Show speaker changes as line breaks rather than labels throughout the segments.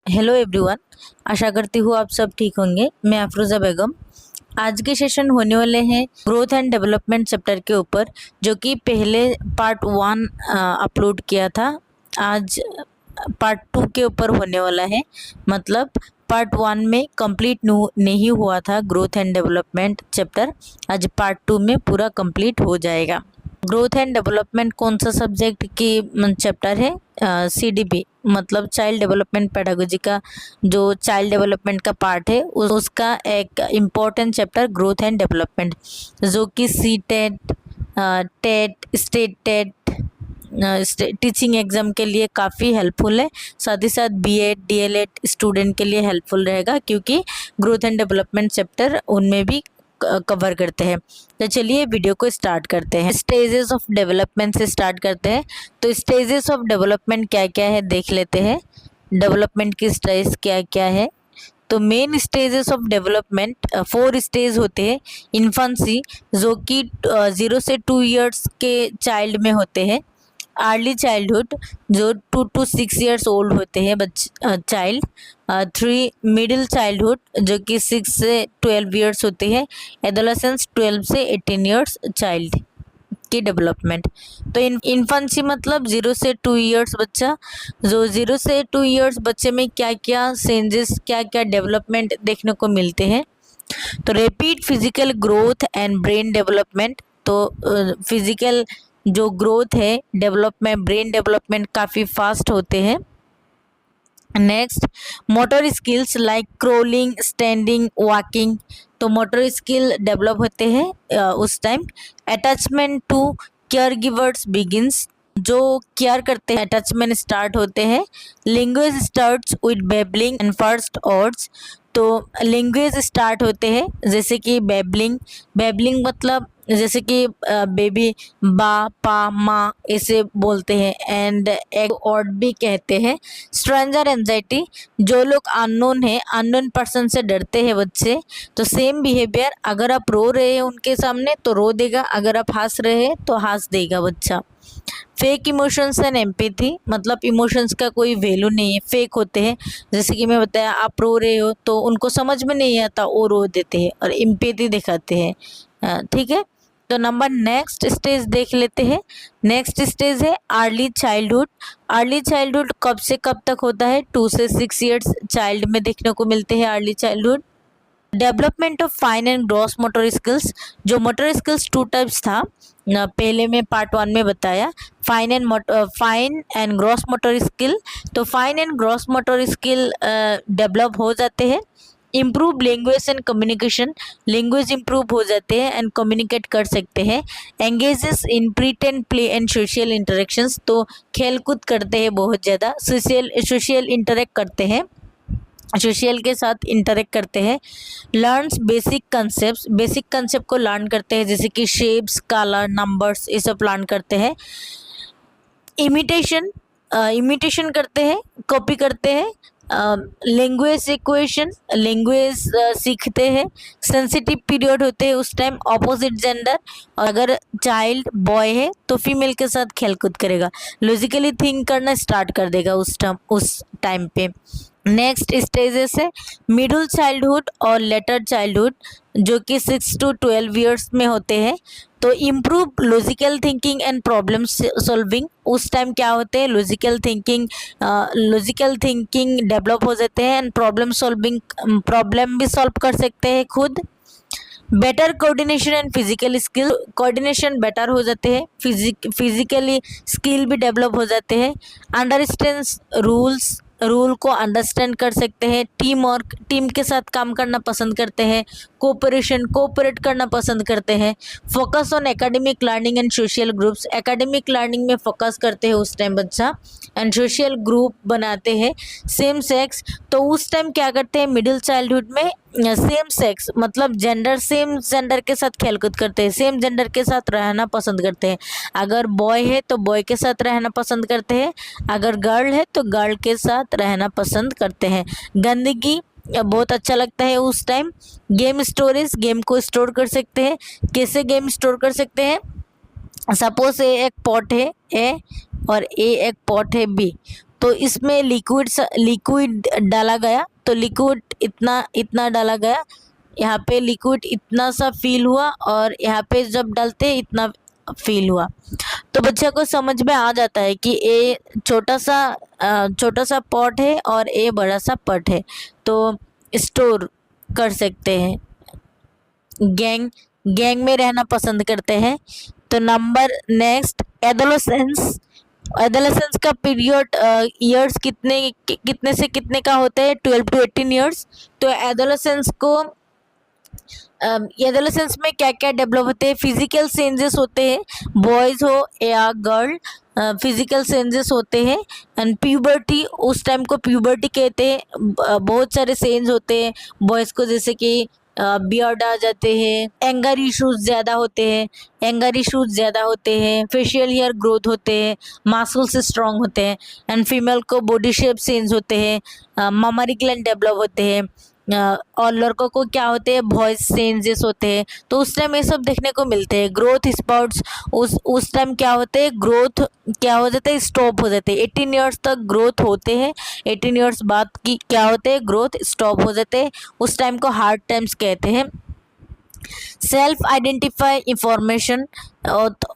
Hello everyone. आशा करती हूँ आप सब ठीक होंगे। मैं अफरोज़ा बेगम। आज के सेशन होने वाले हैं ग्रोथ एंड डेवलपमेंट चैप्टर के ऊपर, जो कि पहले पार्ट 1 अपलोड किया था। आज पार्ट 2 के ऊपर होने वाला है। मतलब पार्ट 1 में कंप्लीट नहीं हुआ था ग्रोथ एंड डेवलपमेंट चैप्टर। आज पार्ट 2 में पूरा कंप्लीट हो जाएगा। ग्रोथ एंड डेवलपमेंट कौन सा सब्जेक्ट की चैप्टर है? CDP मतलब चाइल्ड डेवलपमेंट पेडागोजी का जो चाइल्ड डेवलपमेंट का पार्ट है उसका एक important chapter growth and development, जो कि CTET, TET, state TET, teaching exam के लिए काफ़ी हेल्पफुल है। साथ ही साथ BEd DLEd स्टूडेंट के लिए हेल्पफुल रहेगा, क्योंकि ग्रोथ एंड डेवलपमेंट चैप्टर उनमें भी कवर करते हैं। तो चलिए वीडियो को स्टार्ट करते हैं। स्टेजेस ऑफ डेवलपमेंट से स्टार्ट करते हैं। तो स्टेजेस ऑफ डेवलपमेंट क्या क्या है देख लेते हैं। डेवलपमेंट की स्टेज क्या क्या है? तो main stages of development 4 stage होते हैं। इन्फेंसी, जो कि 0 से 2 इयर्स के चाइल्ड में होते हैं। अर्ली चाइल्डहुड, जो 2 to 6 इयर्स ओल्ड होते हैं चाइल्ड। 3 मिडिल चाइल्डहुड, जो कि 6 से 12 इयर्स होते हैं। एडोलेसेंस 12 से 18 इयर्स चाइल्ड की डेवलपमेंट। तो इन्फेंसी मतलब 0 से 2 इयर्स बच्चा। जो 0 से 2 इयर्स बच्चे में क्या क्या चेंजेस, क्या क्या डेवलपमेंट देखने को मिलते हैं? तो rapid physical growth and brain development. तो फिजिकल जो ग्रोथ है, डेवलपमेंट, ब्रेन डेवलपमेंट काफ़ी फास्ट होते हैं। Next, motor skills like crawling, standing, walking. तो मोटर स्किल डेवलप होते हैं उस time. Attachment to caregivers begins, जो केयर करते हैं अटैचमेंट स्टार्ट होते हैं। Language starts with babbling and first words. तो लैंग्वेज स्टार्ट होते हैं जैसे कि बेबलिंग। बेबलिंग मतलब जैसे कि बेबी बा, पा, माँ ऐसे बोलते हैं। एंड एक वर्ड भी कहते हैं। स्ट्रेंजर एंजाइटी, जो लोग अननोन है, अननोन पर्सन से डरते हैं बच्चे, तो सेम बिहेवियर, अगर आप रो रहे हैं उनके सामने तो रो देगा, अगर आप हंस रहे हैं तो हंस देगा बच्चा। फेक इमोशंस एंड एम्पैथी, मतलब इमोशंस का कोई वैल्यू नहीं है, फेक होते हैं। जैसे कि मैं बताया, आप रो रहे हो तो उनको समझ में नहीं आता, वो रो देते हैं और एम्पैथी दिखाते हैं। ठीक है। तो नंबर नेक्स्ट स्टेज देख लेते हैं। नेक्स्ट स्टेज है अर्ली चाइल्डहुड। अर्ली चाइल्डहुड कब से कब तक होता है? 2 से 6 इयर्स चाइल्ड में देखने को मिलते हैं early childhood. Development of fine and gross motor skills. जो मोटर स्किल्स 2 टाइप्स था, पहले में पार्ट 1 में बताया, fine and gross motor skill. तो fine and gross motor skill develop हो जाते हैं। Improve language and communication, language improve हो जाते हैं एंड कम्युनिकेट कर सकते हैं। Engages in pretend play and social interactions, तो खेल कूद करते हैं बहुत ज़्यादा, सोशल इंटरेक्ट करते हैं, सोशल के साथ इंटरेक्ट करते हैं। Learns basic concept, basic concept को लर्न करते हैं, जैसे कि शेप्स, कलर, नंबर्स, ये सब लर्न करते हैं। इमिटेशन, इमिटेशन करते हैं, कॉपी करते हैं। लैंग्वेज इक्वेशन, लैंग्वेज सीखते हैं। सेंसिटिव पीरियड होते हैं उस टाइम, ऑपोजिट जेंडर, और अगर चाइल्ड बॉय है तो फीमेल के साथ खेलकूद करेगा, लॉजिकली थिंक करना स्टार्ट कर देगा उस टाइम पे। नेक्स्ट स्टेजेस है मिडिल चाइल्डहुड और लेटर चाइल्डहुड, जो कि 6 to 12 इयर्स में होते हैं। तो improve logical thinking and problem solving, उस टाइम क्या होते हैं? लॉजिकल थिंकिंग डेवलप हो जाते हैं एंड प्रॉब्लम सॉल्विंग, प्रॉब्लम भी सॉल्व कर सकते हैं खुद। Better coordination and physical skill, coordination better हो जाते हैं, फिजिकली स्किल भी डेवलप हो जाते हैं। अंडरस्टैंड्स रूल्स, रूल को अंडरस्टैंड कर सकते हैं। टीम वर्क, टीम के साथ काम करना पसंद करते हैं। कोऑपरेट करना पसंद करते हैं। Focus on academic learning and social groups, academic learning में फोकस करते हैं उस टाइम बच्चा, एंड सोशल ग्रुप बनाते हैं। सेम सेक्स, तो उस टाइम क्या करते हैं मिडिल चाइल्डहुड में? सेम सेक्स मतलब जेंडर, सेम जेंडर के साथ खेलकूद करते हैं, सेम जेंडर के साथ रहना पसंद करते हैं। अगर बॉय है तो बॉय के साथ रहना पसंद करते हैं, अगर गर्ल है तो गर्ल के साथ रहना पसंद करते हैं। गंदगी बहुत अच्छा लगता है उस टाइम। गेम स्टोरेज, गेम को स्टोर कर सकते हैं। कैसे गेम स्टोर कर सकते हैं? सपोज ए एक पॉट है ए और ए एक पॉट है बी, तो इसमें लिक्विड डाला गया, तो लिक्विड इतना इतना डाला गया, यहाँ पे लिक्विड इतना सा फील हुआ और यहाँ पे जब डालते इतना फील हुआ। तो बच्चे को समझ में आ जाता है कि ए छोटा सा पॉट है और ए बड़ा सा पॉट है, तो स्टोर कर सकते हैं। गैंग में रहना पसंद करते हैं। तो नंबर नेक्स्ट, एडोलेसेंस का पीरियड ईयर्स कितने से कितने का होता है, 12 to 18 ईयर्स। तो एडोलेसेंस में क्या क्या डेवलप होते हैं, फिजिकल चेंजेस होते हैं, बॉयज हो या गर्ल, फिजिकल चेंजेस होते हैं। एंड प्यूबर्टी, उस टाइम को प्यूबर्टी कहते हैं। बहुत सारे चेंज होते हैं बॉयज को, जैसे कि बियर्ड आ जाते हैं, एंगर इश्यूज ज़्यादा होते हैं, फेशियल हेयर ग्रोथ होते हैं, मसल्स स्ट्रांग होते हैं। एंड फीमेल को बॉडी शेप चेंज होते हैं, ममरी ग्लैंड डेवलप होते हैं। और लड़कों को क्या होते हैं, वॉइस चेंजेस होते हैं। तो उस टाइम ये सब देखने को मिलते हैं। ग्रोथ स्पाउट्स, उस टाइम क्या होते हैं, ग्रोथ क्या हो जाता है, स्टॉप हो जाते हैं। 18 ईयर्स तक ग्रोथ होते हैं, 18 ईयर्स बाद की क्या होते हैं, ग्रोथ स्टॉप हो जाते हैं। उस टाइम को हार्ड टाइम्स कहते हैं। सेल्फ आइडेंटिफाई इंफॉर्मेशन,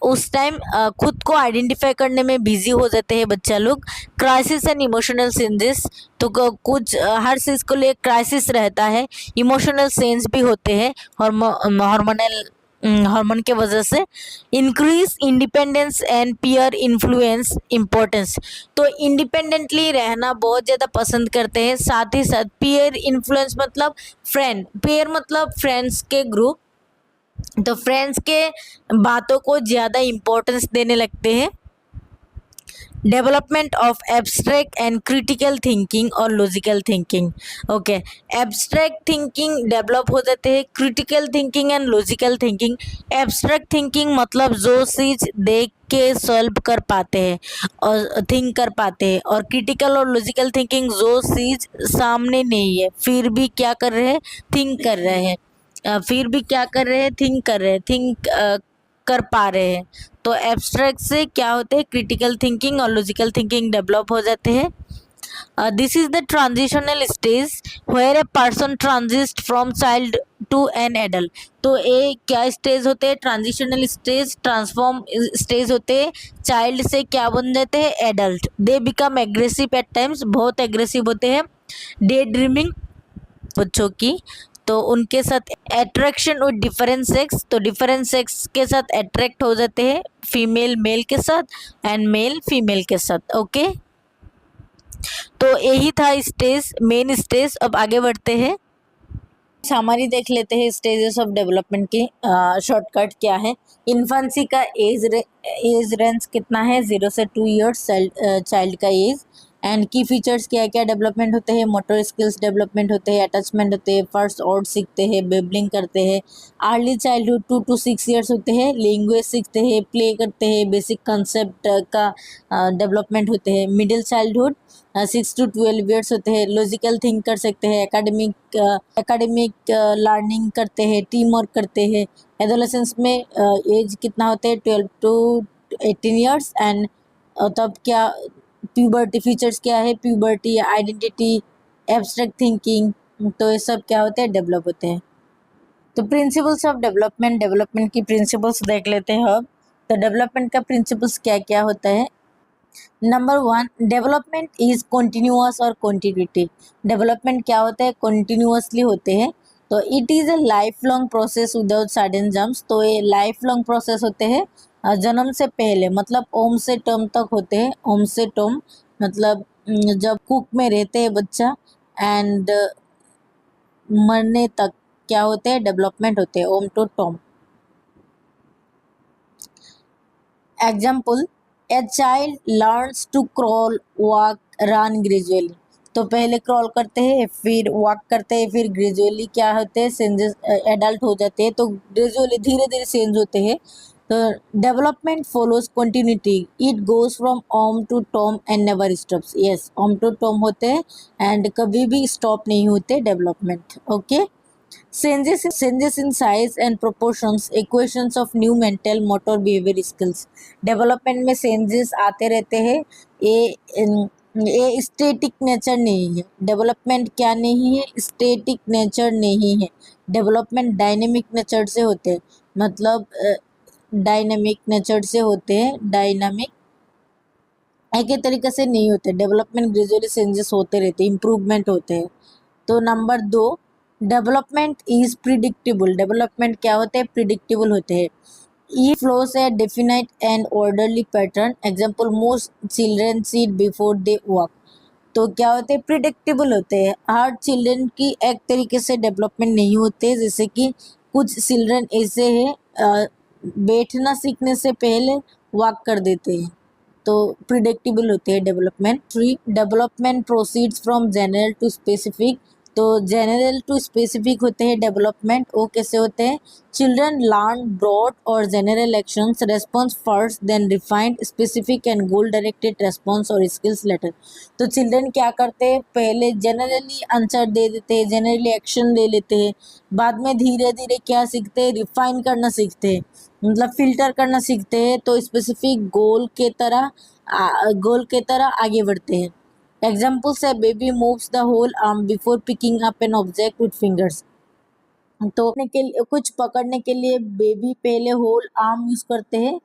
उस टाइम खुद को आइडेंटिफाई करने में बिजी हो जाते हैं बच्चा लोग। क्राइसिस एंड इमोशनल चेंजेस, तो कुछ हर चीज़ को लिए क्राइसिस रहता है, इमोशनल चेंज भी होते हैं हार्मोन के वजह से। Increase independence and peer influence importance, तो इंडिपेंडेंटली रहना बहुत ज़्यादा पसंद करते हैं। साथ ही साथ पीयर इन्फ्लुएंस मतलब पेयर मतलब फ्रेंड्स के ग्रुप, तो फ्रेंड्स के बातों को ज़्यादा इम्पोर्टेंस देने लगते हैं। Development of abstract and critical thinking और logical thinking. Okay, abstract thinking develop हो जाते हैं, critical thinking and logical thinking. Abstract thinking मतलब जो चीज़ देख के सॉल्व कर पाते हैं और थिंक कर पाते हैं, और क्रिटिकल और लॉजिकल थिंकिंग जो चीज़ सामने नहीं है फिर भी क्या कर रहे हैं, थिंक कर रहे हैं, थिंक कर पा रहे हैं। तो एब्स्ट्रैक्ट से क्या होते हैं, क्रिटिकल थिंकिंग और लॉजिकल थिंकिंग डेवलप हो जाते हैं। This is the transitional stage where a person transits from child to an adult. तो ये क्या स्टेज होते हैं, ट्रांजिशनल स्टेज, ट्रांसफॉर्म स्टेज होते हैं। चाइल्ड से क्या बन जाते हैं, adult. They become aggressive at times, बहुत एग्रेसिव होते हैं। डे ड्रीमिंग बच्चों की, तो उनके साथ अट्रैक्शन विद डिफरेंट सेक्स, तो डिफरेंट सेक्स के साथ अट्रैक्ट हो जाते हैं, फीमेल मेल के साथ एंड मेल फीमेल के साथ। ओके, तो यही था स्टेज, मेन स्टेज। अब आगे बढ़ते हैं, हमारी देख लेते हैं स्टेजेस ऑफ डेवलपमेंट की शॉर्टकट क्या है। इन्फेंसी का एज रेंज कितना है, 0 से 2 ईयर्स चाइल्ड का एज। एंड की फीचर्स क्या क्या डेवलपमेंट होते हैं, मोटर स्किल्स डेवलपमेंट होते हैं, अटैचमेंट होते हैं, फर्स्ट वर्ड सीखते हैं, बेबलिंग करते हैं। अर्ली चाइल्डहुड 2 to 6 ईयर्स होते हैं, लैंग्वेज सीखते हैं, प्ले करते हैं, बेसिक कंसेप्ट का डेवलपमेंट होते हैं। मिडिल चाइल्डहुड 6 to 12 ईयर्स होते हैं, लॉजिकल थिंक कर सकते हैं, एकेडमिक लर्निंग करते हैं, टीम वर्क करते हैं। एडोलेसेंस में एज कितना होता है, 12 to 18 ईयर्स। एंड तब क्या प्यूबर्टी, फीचर्स क्या है, प्यूबर्टी, आइडेंटिटी, एब्स्ट्रैक्ट थिंकिंग, तो ये सब क्या होते हैं, डेवलप होते हैं। तो प्रिंसिपल्स ऑफ डेवलपमेंट की प्रिंसिपल्स देख लेते हैं अब। तो डेवलपमेंट का प्रिंसिपल्स क्या क्या होता है। नंबर 1, डेवलपमेंट इज कॉन्टिन्यूअस और कॉन्टिन्यूटी। डेवलपमेंट क्या होता है, कॉन्टिन्यूअसली होते हैं। तो it is a life long process without sudden jumps. तो ये लाइफ लॉन्ग प्रोसेस होते हैं, जन्म से पहले मतलब ओम से टर्म तक होते हैं। ओम से टर्म मतलब जब कुक में रहते हैं बच्चा एंड मरने तक क्या होते हैं, डेवलपमेंट होते हैं, womb to term. Example, a child learns to crawl, walk, run gradually. तो पहले क्रॉल करते हैं, फिर वॉक करते हैं, फिर ग्रेजुअली क्या होते हैं, चेंजेस, एडल्ट हो जाते हैं। तो ग्रेजुअली धीरे धीरे चेंज होते हैं। तो development follows continuity, it goes from womb to tomb and never stops. Yes, womb to tomb होते हैं एंड कभी भी स्टॉप नहीं होते development. Okay, changes in size and proportions, equations of new mental motor behavior skills। Development में changes आते रहते हैं, ये ये स्टेटिक नेचर नहीं है। डेवलपमेंट क्या नहीं है? स्टेटिक नेचर नहीं है। डेवलपमेंट डायनेमिक नेचर से होते हैं, मतलब डायनेमिक नेचर से होते हैं। डायनामिक एक ही तरीके से नहीं होते। डेवलपमेंट ग्रेजुअली चेंजेस होते रहते हैं, इम्प्रूवमेंट होते हैं। तो number 2, development is predictable. Development क्या होते हैं? प्रिडिक्टेबल होते हैं। It flows a definite and orderly pattern. Example, most children sit before they walk. तो क्या होते हैं? प्रिडिक्टेबल होते हैं। हर चिल्ड्रन की एक तरीके से डेवलपमेंट नहीं होते। जैसे कि कुछ चिल्ड्रन ऐसे हैं, बैठना सीखने से पहले वॉक कर देते हैं, तो प्रिडिक्टेबल होते हैं development. 3, development proceeds from general to specific. तो जनरल टू स्पेसिफिक होते हैं डेवलपमेंट। वो कैसे होते हैं? चिल्ड्रन लर्न ब्रॉड और general actions response first, then refined specific and goal directed response और स्किल्स लेटर। तो चिल्ड्रन क्या करते हैं? पहले जनरली आंसर दे देते हैं, जनरली एक्शन ले लेते हैं, बाद में धीरे धीरे क्या सीखते हैं? रिफाइन करना सीखते हैं, मतलब फिल्टर करना सीखते हैं। तो स्पेसिफिक गोल के तरह आगे बढ़ते हैं। एग्जाम्पल से baby moves the whole arm before picking up an object with fingers. तो कुछ पकड़ने के लिए बेबी पहले होल आर्म यूज करते हैं,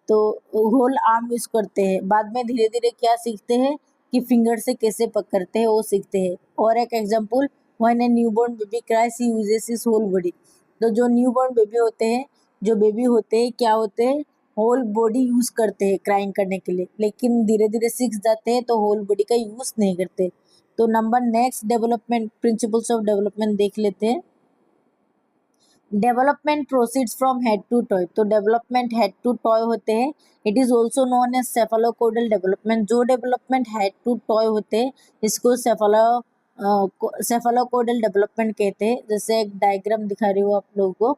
तो होल आर्म यूज करते हैं, बाद में धीरे धीरे क्या सीखते हैं कि फिंगर से कैसे पकड़ते हैं वो सीखते हैं। और एक example, when a newborn baby cries he uses his whole body. तो जो न्यूबॉर्न बेबी होते हैं, जो बेबी होते हैं क्या होते हैं? होल बॉडी यूज करते हैं क्राइंग करने के लिए, लेकिन धीरे धीरे सीख जाते हैं तो होल बॉडी का यूज नहीं करते। तो number next development principles of development देख लेते हैं। Development proceeds from head to toe. तो डेवलपमेंट हेड टू टॉय होते हैं। It is also known as cephalocaudal development. जो डेवलपमेंट हेड टू टॉय होते हैं इसको सेफालोकोडल डेवलपमेंट कहते हैं। जैसे एक डायग्राम दिखा रही हूँ आप लोगों को,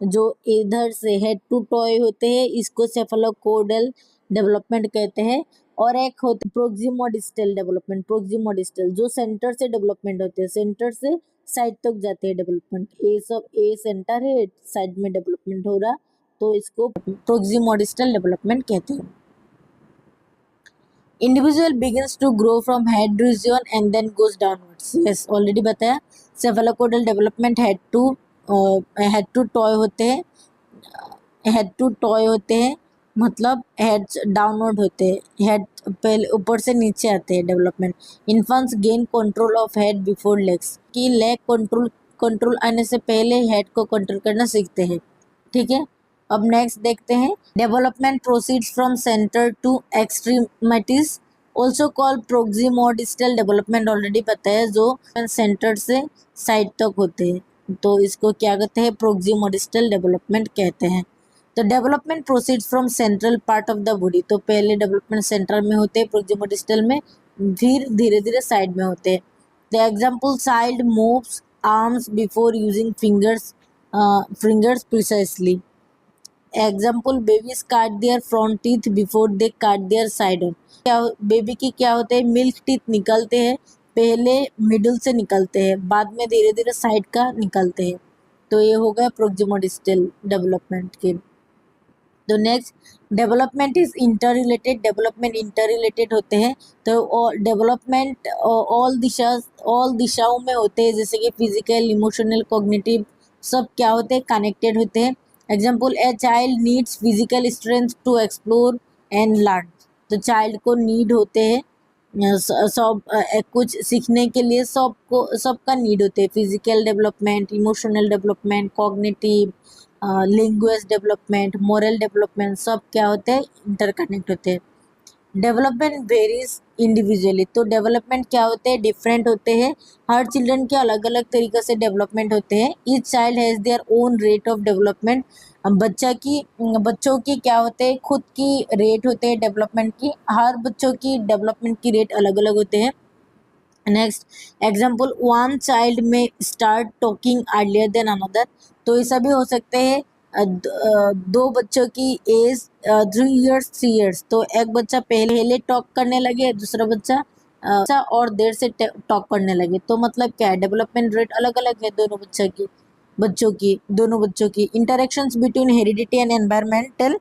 जो इधर से हेड टू टॉय होते हैं इसको सेफालोकोडल डेवलपमेंट कहते हैं। और एक होते प्रोक्सिमोडिस्टल डेवलपमेंट। प्रोक्सिमोडिस्टल जो सेंटर से डेवलपमेंट होते हैं, सेंटर से साइड तक जाते हैं डेवलपमेंट। ए सेंटर है, साइड में डेवलपमेंट हो रहा, तो इसको प्रोक्सिमोडिस्टल डेवलपमेंट कहते हैं। Individual begins to grow from head region and then goes downwards. Yes, already बताया। Cephalocaudal development head to toe होते हैं। हेड टू टॉय होते हैं मतलब हेड डाउनवर्ड होते हैं, हेड पहले ऊपर से नीचे आते हैं development. Infants gain control of head before legs. की लेग कंट्रोल आने से पहले हेड को कंट्रोल करना सीखते हैं। ठीक है, अब नेक्स्ट देखते हैं। Development proceeds from centre to extremities, also called proximodistal development. Already पता है, जो सेंटर से साइड तक होते हैं, तो इसको क्या कहते हैं? प्रोक्सिमोडिस्टल डेवलपमेंट कहते हैं। तो development proceeds from central part of the body. तो पहले डेवलपमेंट सेंटर में होते हैं प्रोक्सिमोडिस्टल में, फिर धीरे धीरे साइड में होते हैं। The example, child moves arms before using fingers precisely. Example, babies cut their front teeth before they cut their side ones. क्या बेबी की क्या होते हैं? मिल्क टीथ निकलते हैं, पहले मिडिल से निकलते हैं, बाद में धीरे धीरे साइड का निकलते हैं। तो ये हो गया प्रोक्सिमोडिस्टल डेवलपमेंट के। तो next, development is inter related. Development inter related होते हैं। तो डेवलपमेंट ऑल दिशाओं में होते हैं, जैसे कि फिजिकल, इमोशनल, कॉग्निटिव, सब क्या होते हैं? कनेक्टेड होते हैं। Example, a child needs physical strength to explore and learn. तो चाइल्ड को नीड होते हैं सब कुछ सीखने के लिए, सबका नीड होते हैं। Physical development, emotional development, cognitive, language development, moral development, सब क्या होते हैं? इंटरकनेक्ट होते हैं। Development varies individually. तो डेवलपमेंट क्या होते हैं? डिफरेंट होते हैं। हर चिल्ड्रन के अलग अलग तरीके से डेवलपमेंट होते हैं। Each child has their own rate of development. बच्चों की क्या होते हैं? खुद की रेट होते हैं डेवलपमेंट की। हर बच्चों की डेवलपमेंट की रेट अलग अलग होते हैं। Next example, one child may start talking earlier than another. तो ऐसा भी हो सकते हैं, दो बच्चों की एज 3 years 3 years, तो एक बच्चा पहले टॉक करने लगे, दूसरा बच्चा और देर से टॉक करने लगे। तो मतलब क्या है? डेवलपमेंट रेट अलग अलग है दोनों बच्चों की। Interactions between heredity and environmental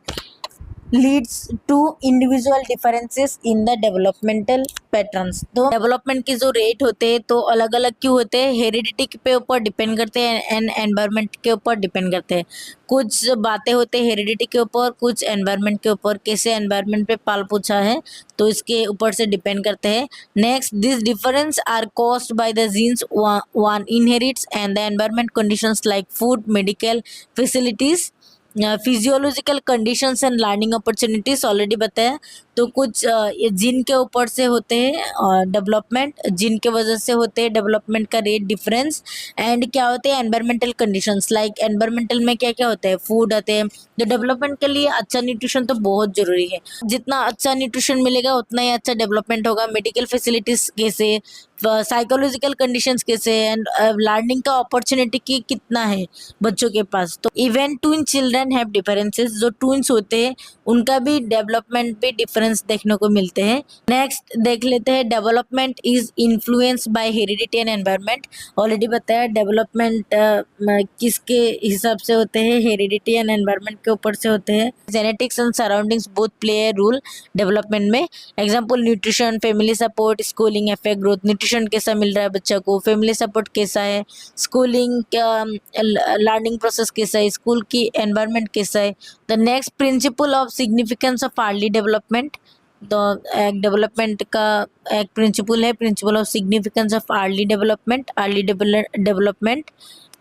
leads to individual differences in the developmental patterns. तो डेवलपमेंट के जो रेट होते हैं तो अलग अलग क्यों होते हैं, हेरिडिटी पे ऊपर डिपेंड करते हैं एंड एनवायरनमेंट के ऊपर डिपेंड करते हैं। कुछ बातें होते हैं हेरिडिटी के ऊपर, कुछ एनवायरनमेंट के ऊपर, कैसे एनवायरनमेंट पे पाल पूछा है तो इसके ऊपर से डिपेंड करते हैं। Next, this difference are caused by the genes one inherits and the environment conditions like food, medical facilities, physiological conditions and learning opportunities already बताया। तो कुछ ये जिन के ऊपर से होते हैं डेवलपमेंट, जिन के वजह से होते हैं डेवलपमेंट का रेट डिफरेंस। एंड क्या होते हैं एनवायरमेंटल कंडीशंस, लाइक एनवायरमेंटल में क्या क्या होता है, फूड आते हैं। तो डेवलपमेंट के लिए अच्छा न्यूट्रिशन तो बहुत जरूरी है, जितना अच्छा न्यूट्रिशन मिलेगा उतना ही अच्छा डेवलपमेंट होगा। मेडिकल फैसिलिटीज कैसे, साइकोलॉजिकल कंडीशंस कैसे, एंड लर्निंग का अपॉर्चुनिटी की कितना है बच्चों के पास। तो even twin children have differences, जो ट्विंस होते हैं उनका भी डेवलपमेंट पे डिफरेंस देखने को मिलते हैं। नेक्स्ट देख लेते हैं, development is influenced by heredity and environment. Already बताया डेवलपमेंट किसके हिसाब से होते हैं, हेरिडिटी एंड एनवायरनमेंट के ऊपर से होते हैं। Genetics and surroundings both play a role development में। Example nutrition, family support, schooling effect growth. Nutrition कैसा मिल रहा है बच्चा को, फैमिली सपोर्ट कैसा है, स्कूलिंग लर्निंग प्रोसेस कैसा है, स्कूल की एनवायरनमेंट कैसा है। The next, principle of significance of early development. तो एक डेवलपमेंट का एक प्रिंसिपल है, principle of significance of early development, early development.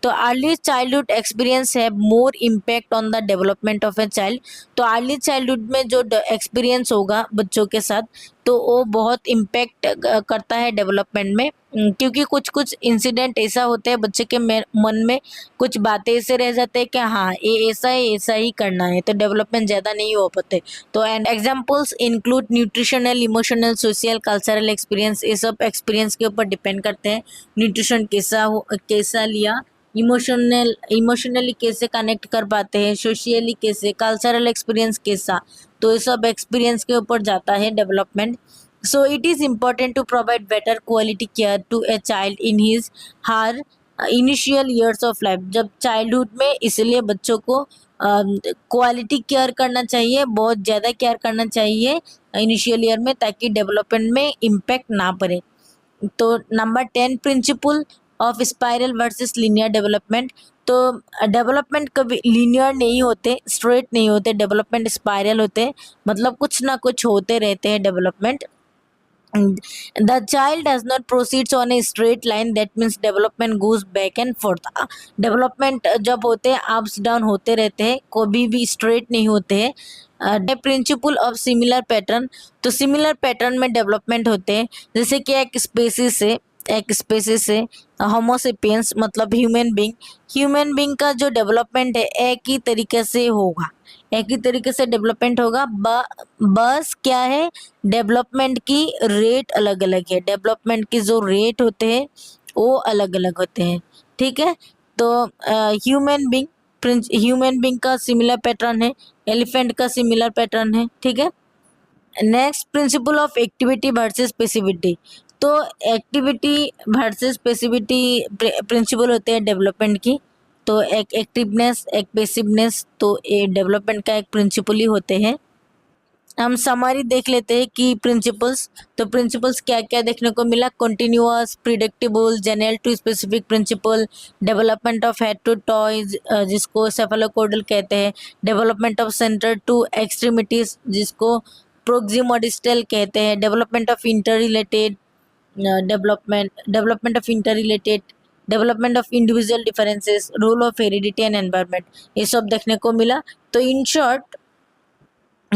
तो अर्ली चाइल्डहुड एक्सपीरियंस है more impact on the development of a child. तो अर्ली चाइल्डहुड में जो एक्सपीरियंस होगा बच्चों के साथ तो वो बहुत इम्पैक्ट करता है डेवलपमेंट में। क्योंकि कुछ कुछ इंसिडेंट ऐसा होते हैं बच्चे के मन में कुछ बातें ऐसे रह जाते हैं कि हाँ ये ऐसा है, ऐसा ही करना है, तो डेवलपमेंट ज़्यादा नहीं हो पाते। तो and examples include nutritional, emotional, social, cultural experience. ये सब एक्सपीरियंस के ऊपर डिपेंड करते हैं। न्यूट्रिशन कैसा लिया, इमोशनली कैसे कनेक्ट कर पाते हैं, सोशियली कैसे, कल्चरल एक्सपीरियंस कैसा, तो ये सब एक्सपीरियंस के ऊपर जाता है development. So it is important to provide better quality care to a child in his her initial years of life. जब चाइल्डहुड में इसलिए बच्चों को क्वालिटी केयर करना चाहिए, बहुत ज़्यादा केयर करना चाहिए इनिशियल ईयर में, ताकि डेवलपमेंट में इम्पैक्ट ना पड़े। तो number 10, principle of spiral versus linear development. तो डेवलपमेंट कभी लीनियर नहीं होते, स्ट्रेट नहीं होते, डेवलपमेंट स्पाइरल होते हैं, मतलब कुछ ना कुछ होते रहते हैं development. The child does not proceeds on a straight line, that means development goes back and forth। Development जब होते हैं अप्स डाउन होते रहते हैं, कभी भी स्ट्रेट नहीं होते हैं। The principle of similar pattern. तो सिमिलर पैटर्न में डेवलपमेंट होते हैं, जैसे कि एक स्पेसिस से होमोसेपियंस मतलब ह्यूमन बींग का जो डेवलपमेंट है एक ही तरीके से होगा, एक ही तरीके से डेवलपमेंट होगा। बस क्या है, डेवलपमेंट की रेट अलग अलग है, डेवलपमेंट की जो रेट होते हैं वो अलग अलग होते हैं, ठीक है। तो ह्यूमन बींग का सिमिलर पैटर्न है, एलिफेंट का सिमिलर पैटर्न है, ठीक है। Next, principle of activity versus passivity. तो एक्टिविटी वर्सेस पैसिविटी प्रिंसिपल होते हैं डेवलपमेंट की। तो एक एक्टिवनेस, एक पैसिवनेस, तो ये डेवलपमेंट का एक प्रिंसिपल ही होते हैं। हम समरी देख लेते हैं कि प्रिंसिपल्स, तो प्रिंसिपल्स क्या क्या देखने को मिला, continuous, predictable, general to specific principle, development of head to toes जिसको सेफेलोकॉर्डल कहते हैं, development of centre to extremities जिसको प्रोक्सिमोडिस्टल कहते हैं, development of inter related, development of individual differences, role of heredity and environment, ये सब देखने को मिला। तो इन शॉर्ट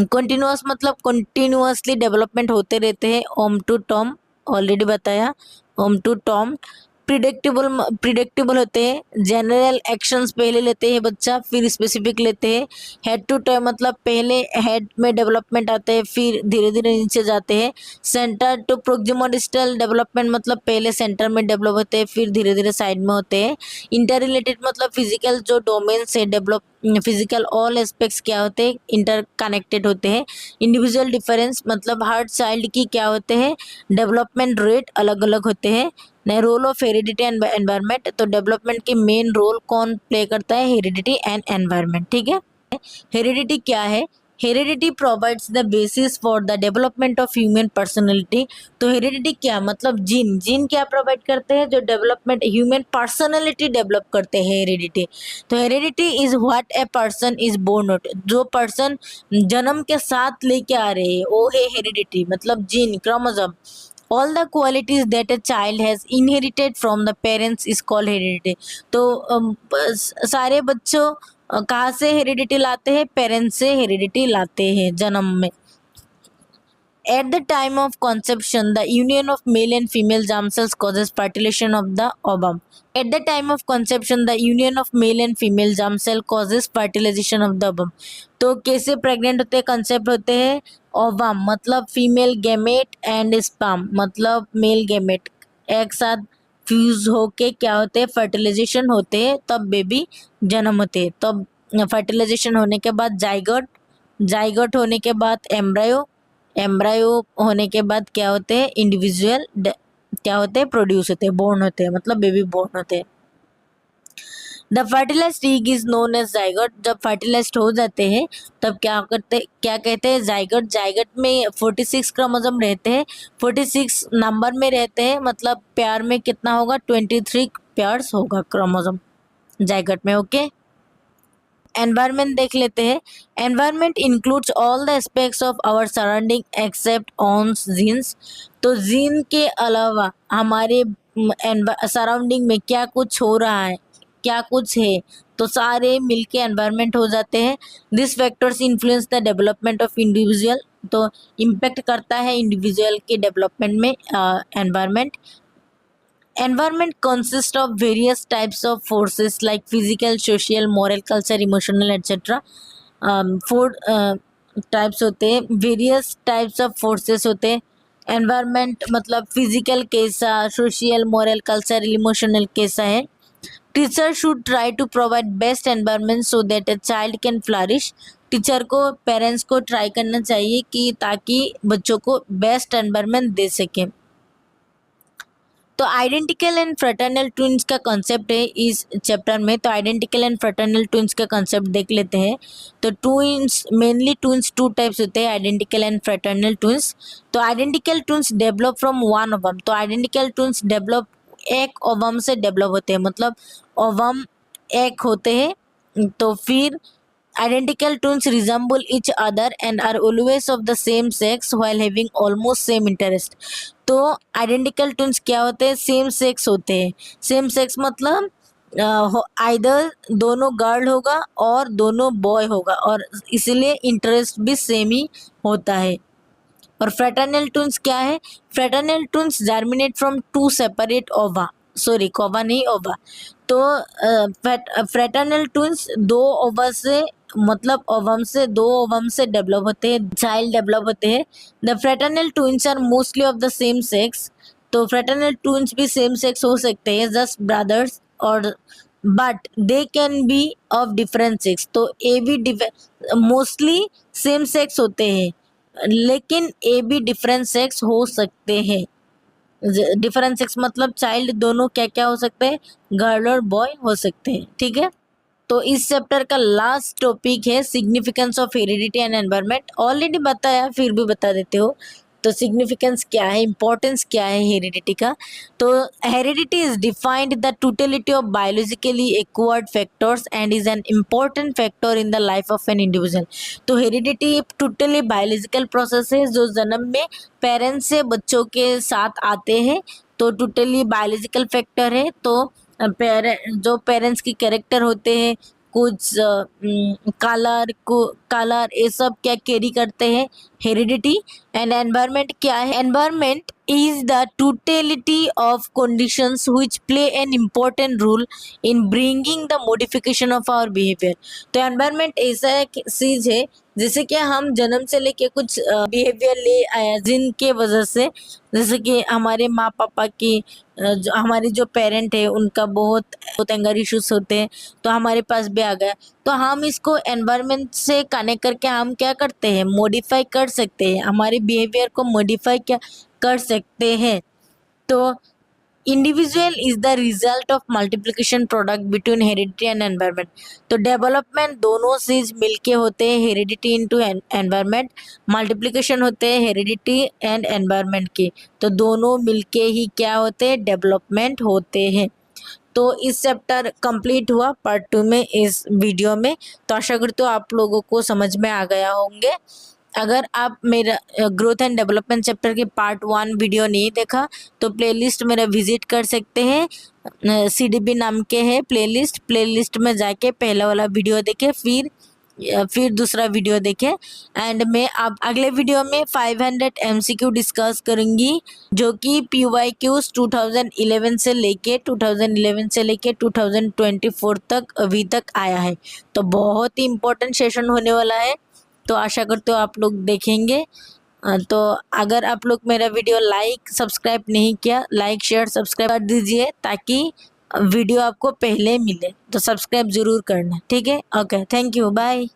कंटिन्यूअस मतलब कंटिन्यूअसली डेवलपमेंट होते रहते हैं, ओम टू टॉम ऑलरेडी बताया, ओम टू टॉम। प्रिडिक्टेबल होते हैं, जनरल एक्शंस पहले लेते हैं बच्चा, फिर स्पेसिफिक लेते हैं। हेड टू टॉय मतलब पहले हेड में डेवलपमेंट आते हैं, फिर धीरे धीरे नीचे जाते हैं। सेंटर टू प्रोक्सिमोडिस्टल डेवलपमेंट मतलब पहले सेंटर में डेवलप होते हैं, फिर धीरे धीरे साइड में होते हैं। इंटर रिलेटेड मतलब फिजिकल जो डोमेन्स है डेवलप, फिजिकल ऑल एस्पेक्ट्स क्या होते हैं, इंटर कनेक्टेड होते हैं। इंडिविजुअल डिफरेंस मतलब हर चाइल्ड की क्या होते हैं, डेवलपमेंट रेट अलग अलग होते हैं। नए role of heredity and environment, तो डेवलपमेंट के मेन रोल कौन प्ले करता है, हेरिडिटी एंड एनवायरनमेंट, ठीक है। हेरिडिटी क्या है, heredity provides the basis for the development of human personality. तो हेरिडिटी क्या मतलब जीन, जीन क्या प्रोवाइड करते हैं, जो डेवलपमेंट ह्यूमन पर्सनैलिटी डेवलप करते हैं हेरिडिटी। तो heredity is what a person is born with, जो पर्सन जन्म के साथ लेके आ रहे हैं वो है हेरिडिटी, मतलब gene, chromosome. All the qualities that a child has inherited from the parents is called heredity। तो सारे बच्चों कहाँ से हेरिडिटी लाते हैं, पेरेंट्स से हेरिडिटी लाते हैं जन्म में। At the time of conception, the union of male and female germ cells causes fertilization of the ovum। At the time of conception, the union of male and female germ cell causes fertilization of the ovum। तो कैसे pregnant होते हैं, concept होते हैं ovum मतलब female gamete and sperm मतलब male gamete एक साथ फ्यूज होके क्या होते हैं, फर्टिलाइजेशन होते हैं, तब बेबी जन्म होते हैं। तब फर्टिलाइजेशन होने के बाद जाइगोट, जाइगोट होने के बाद एम्ब्रायो, एम्ब्रायो होने के बाद क्या होते हैं, इंडिविजुअल क्या होते हैं, प्रोड्यूस होते हैं, बोर्न होते हैं, मतलब बेबी बोर्न होते हैं। The fertilised egg is known as zygote. जब फर्टिलाइज्ड हो जाते हैं तब क्या करते, क्या कहते हैं, जाइगोट। जाइगोट में 46 क्रोमोसोम रहते हैं, 46 नंबर में रहते हैं, मतलब पेयर में कितना होगा, 23 पेयर्स होगा क्रोमोसोम जाइगोट में। ओके, एनवायरमेंट देख लेते हैं। Environment includes all the aspects of our surrounding except on genes. तो जीन के अलावा हमारे सराउंडिंग में क्या कुछ हो रहा है, क्या कुछ है, तो सारे मिलके एनवायरमेंट हो जाते हैं। This factors influence the development of individual. तो इम्पेक्ट करता है इंडिविजुअल के डेवलपमेंट में environment. Environment consists of various types of forces like physical, social, moral, culture, emotional, etc. Four types होते हैं, वेरियस टाइप्स ऑफ फोर्सेस होते हैं। Environment मतलब फिजिकल कैसा, सोशल, मोरल, कल्चरल, इमोशनल कैसा है। Teacher should try to provide best environment so that a child can flourish. Teacher को, parents को ट्राई करना चाहिए कि ताकि बच्चों को बेस्ट एनवायरनमेंट दे सकें। तो आइडेंटिकल एंड फ्रेटर्नल ट्विंस का कॉन्सेप्ट है इस चैप्टर में। तो आइडेंटिकल एंड फ्रेटर्नल ट्विंस का कॉन्सेप्ट देख लेते हैं। तो twins, mainly twins two types होते हैं, आइडेंटिकल एंड फ्रेटर्नल ट्विंस। तो identical twins develop from one ovum. तो आइडेंटिकल ट्विंस डेवलप एक ओवम से डेवलप होते हैं, मतलब ओवम एक होते हैं। तो फिर identical twins resemble each other and are always of the same sex while having almost same interest। तो आइडेंटिकल ट्विंस क्या होते हैं, सेम सेक्स होते हैं। सेम सेक्स मतलब आइदर दोनों गर्ल होगा और दोनों बॉय होगा, और इसीलिए इंटरेस्ट भी सेम ही होता है। और फ्रेटर्नल ट्विंस क्या है, fraternal twins germinate from two separate ova, sorry कोवा नहीं ओवा। तो फ्रेटर्नल ट्विंस दो ओवा से, मतलब ओवम से, दो ओवम से डेवलप होते हैं, चाइल्ड डेवलप होते हैं। The fraternal twins are mostly of the same sex. तो फ्रेटर्नल ट्विंस भी सेम सेक्स हो सकते हैं, जस्ट ब्रदर्स, और but they can be of different sex. तो ए भी मोस्टली सेम सेक्स होते हैं, लेकिन ए भी डिफरेंट सेक्स हो सकते हैं। डिफरेंट सेक्स मतलब चाइल्ड दोनों क्या क्या हो सकते हैं, गर्ल और बॉय हो सकते हैं। ठीक है, तो इस चैप्टर का लास्ट टॉपिक है significance of heredity and environment. Already बताया, फिर भी बता देते हो। तो सिग्निफिकेंस क्या है, इंपॉर्टेंस क्या है हेरिडिटी का। तो heredity is defined the totality of biologically acquired factors and is an important factor in the life of an individual. तो हेरिडिटी टोटली बायोलॉजिकल प्रोसेस है जो जन्म में पेरेंट्स से बच्चों के साथ आते हैं। तो टोटली बायोलॉजिकल फैक्टर है। तो जो पेरेंट्स की कैरेक्टर होते हैं, कुछ कलर ये सब क्या कैरी करते हैं, हेरिडिटी। एंड एनवायरनमेंट क्या है, environment is the totality of conditions which play an important role in bringing the modification of our behavior। तो एनवायरनमेंट ऐसा एक चीज है जैसे कि हम जन्म से लेके कुछ बिहेवियर ले आया जिनके वजह से, जैसे कि हमारे माँ पापा की हमारे जो पेरेंट है उनका बहुत एंगर इश्यूज होते हैं, तो हमारे पास भी आ गया। तो हम इसको एनवायरनमेंट से कनेक्ट करके हम क्या करते हैं, मॉडिफाई कर सकते हैं, हमारे बिहेवियर को मॉडिफाई क्या कर सकते हैं। तो individual is the result of multiplication product between heredity and environment. तो डेवलपमेंट दोनों चीज मिलके होते हैं, हेरिडिटी इनटू एनवायरनमेंट, मल्टीप्लिकेशन होते हैं हेरिडिटी एंड एनवायरनमेंट के, तो दोनों मिलके ही क्या होते हैं, डेवलपमेंट होते हैं। तो इस चैप्टर कंप्लीट हुआ पार्ट 2 में इस वीडियो में। तो आशा करती हूँ आप लोगों को समझ में आ गया होंगे। अगर आप मेरा ग्रोथ एंड डेवलपमेंट चैप्टर के पार्ट 1 वीडियो नहीं देखा तो प्लेलिस्ट मेरा विजिट कर सकते हैं, CDB नाम के है प्लेलिस्ट में जाके पहला वाला वीडियो देखे, फिर दूसरा वीडियो देखे। एंड मैं अब अगले वीडियो में 500 MCQ डिस्कस करूंगी जो कि PYQs 2011 से लेके 2024 तक अभी तक आया है। तो बहुत ही इम्पोर्टेंट सेशन होने वाला है, तो आशा करते हो आप लोग देखेंगे। तो अगर आप लोग मेरा वीडियो लाइक सब्सक्राइब नहीं किया, लाइक शेयर सब्सक्राइब कर दीजिए ताकि वीडियो आपको पहले मिले। तो सब्सक्राइब ज़रूर करना, ठीक है। Okay, thank you, bye.